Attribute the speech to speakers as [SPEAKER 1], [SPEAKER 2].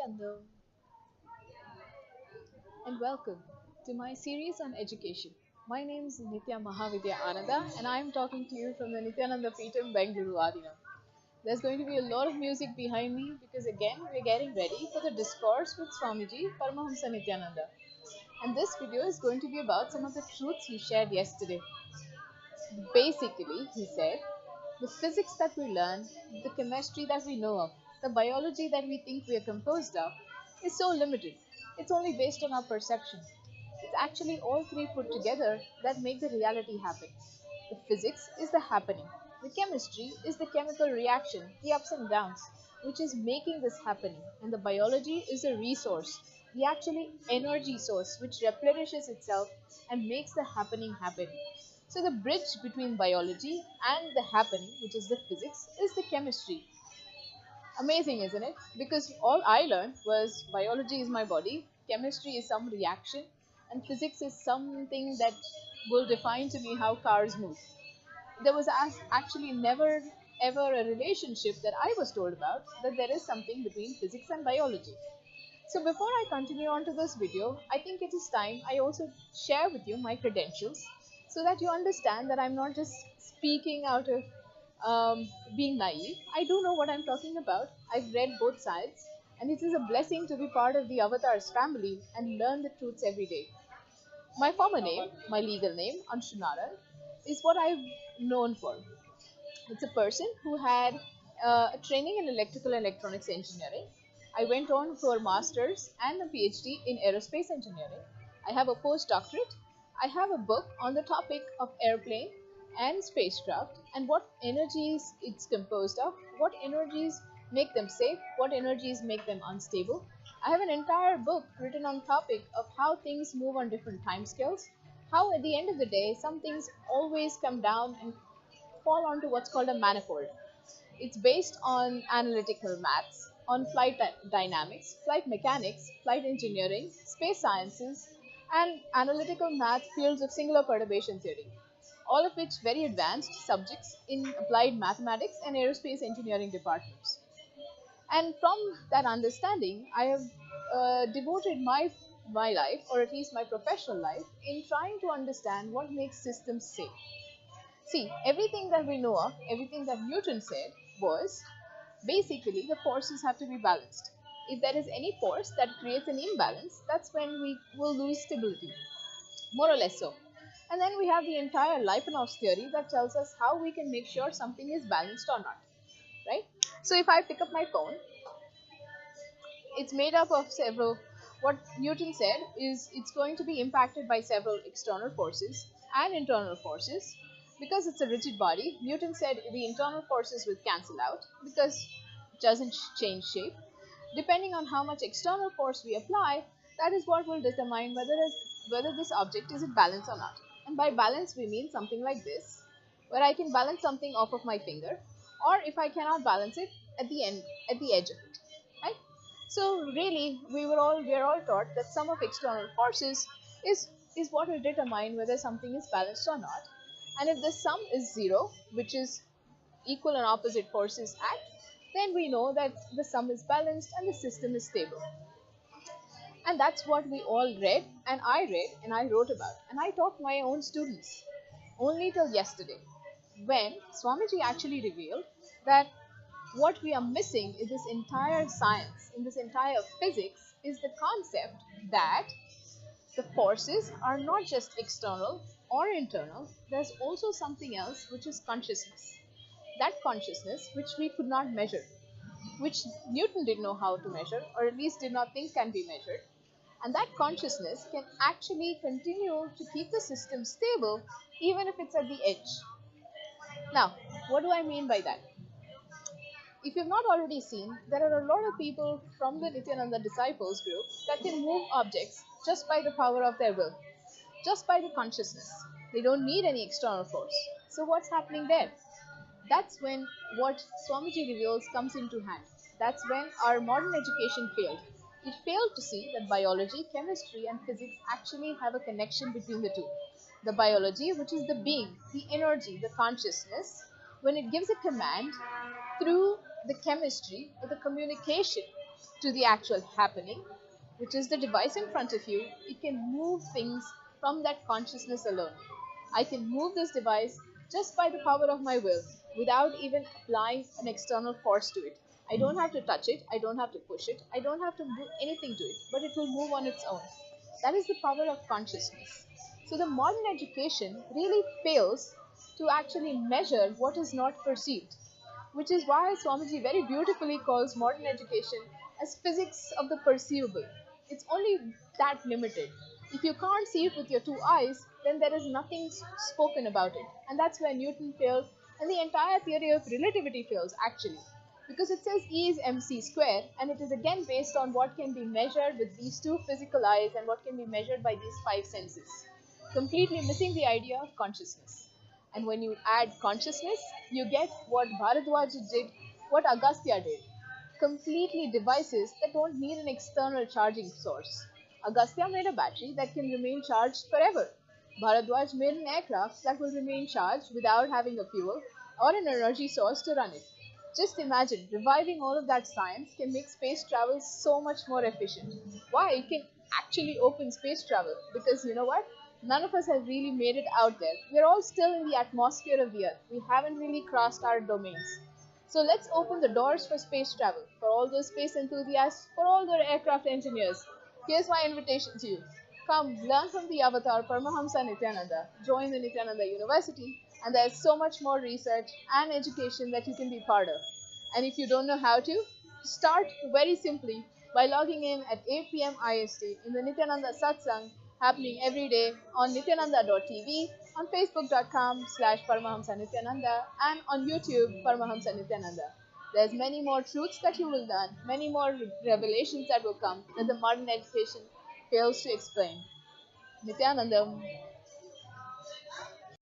[SPEAKER 1] Nithyananda, and welcome to my series on education. My name is Nithya Mahavidya Ananda, and I am talking to you from the Nithyananda Peetam, Bengaluru, Adina. There's going to be a lot of music behind me because again we're getting ready for the discourse with Swamiji Paramahamsa Nithyananda. And this video is going to be about some of the truths he shared yesterday. Basically, he said, the physics that we learn, the chemistry that we know of, the biology that we think we are composed of is so limited. It's only based on our perception. It's actually all three put together that make the reality happen. The physics is the happening. The chemistry is the chemical reaction, the ups and downs, which is making this happening. And the biology is a resource, the actually energy source, which replenishes itself and makes the happening happen. So the bridge between biology and the happening, which is the physics, is the chemistry. Amazing, isn't it? Because all I learned was biology is my body, chemistry is some reaction, and physics is something that will define to me how cars move. There was actually never ever a relationship that I was told about, that there is something between physics and biology. So before I continue on to this video, I think it is time I also share with you my credentials so that you understand that I'm not just speaking out of being naive. I do know what I'm talking about. I've read both sides, and it is a blessing to be part of the Avatars family and learn the truths every day. My former name, my legal name, Anshunaran, is what I'm known for. It's a person who had a training in electrical and electronics engineering. I went on for a master's and a PhD in aerospace engineering. I have a postdoctorate. I have a book on the topic of airplane and spacecraft and what energies it's composed of, what energies make them safe, what energies make them unstable. I have an entire book written on topic of how things move on different timescales, how at the end of the day some things always come down and fall onto what's called a manifold. It's based on analytical maths, on flight dynamics, flight mechanics, flight engineering, space sciences, and analytical math fields of singular perturbation theory, all of which very advanced subjects in applied mathematics and aerospace engineering departments. And from that understanding, I have devoted my life, or at least my professional life, in trying to understand what makes systems safe. See, everything that we know of, everything that Newton said was basically the forces have to be balanced. If there is any force that creates an imbalance, that's when we will lose stability, more or less so. And then we have the entire Lipinov theory that tells us how we can make sure something is balanced or not, right? So if I pick up my phone, it's made up of several, what Newton said is it's going to be impacted by several external forces and internal forces. Because it's a rigid body, Newton said the internal forces will cancel out because it doesn't change shape. Depending on how much external force we apply, that is what will determine whether this object is in balance or not. And by balance, we mean something like this, where I can balance something off of my finger, or if I cannot balance it, at the end, at the edge of it, right? So really, we're all taught that sum of external forces is what will determine whether something is balanced or not. And if the sum is zero, which is equal and opposite forces act, then we know that the sum is balanced and the system is stable. And that's what we all read, and I wrote about, and I taught my own students only till yesterday, when Swamiji actually revealed that what we are missing in this entire science, in this entire physics, is the concept that the forces are not just external or internal, there's also something else, which is consciousness. That consciousness which we could not measure, which Newton didn't know how to measure, or at least did not think can be measured. And that consciousness can actually continue to keep the system stable even if it's at the edge. Now, what do I mean by that? If you've not already seen, there are a lot of people from the Nithyananda disciples group that can move objects just by the power of their will, just by the consciousness. They don't need any external force. So what's happening there? That's when what Swamiji reveals comes into hand. That's when our modern education failed. It failed to see that biology, chemistry, and physics actually have a connection between the two. The biology, which is the being, the energy, the consciousness, when it gives a command through the chemistry or the communication to the actual happening, which is the device in front of you, it can move things from that consciousness alone. I can move this device just by the power of my will without even applying an external force to it. I don't have to touch it, I don't have to push it, I don't have to do anything to it, but it will move on its own. That is the power of consciousness. So the modern education really fails to actually measure what is not perceived, which is why Swamiji very beautifully calls modern education as physics of the perceivable. It's only that limited. If you can't see it with your two eyes, then there is nothing spoken about it. And that's where Newton failed, and the entire theory of relativity fails actually. Because it says E is mc square, and it is again based on what can be measured with these two physical eyes and what can be measured by these five senses, completely missing the idea of consciousness. And when you add consciousness, you get what Bharadwaj did, what Agastya did. Completely devices that don't need an external charging source. Agastya made a battery that can remain charged forever. Bharadwaj made an aircraft that will remain charged without having a fuel or an energy source to run it. Just imagine, reviving all of that science can make space travel so much more efficient. Why? It can actually open space travel because you know what? None of us have really made it out there. We're all still in the atmosphere of the Earth. We haven't really crossed our domains. So let's open the doors for space travel, for all those space enthusiasts, for all the aircraft engineers. Here's my invitation to you. Come, learn from the avatar Paramahamsa Nithyananda. Join the Nithyananda University, and there's so much more research and education that you can be part of. And if you don't know how to, start very simply by logging in at 8 p.m. IST in the Nithyananda Satsang happening every day on nithyananda.tv, on facebook.com/Paramahamsa Nithyananda, and on YouTube Paramahamsa Nithyananda. There's many more truths that you will learn, many more revelations that will come that the modern education fails to explain. Nithyanandam.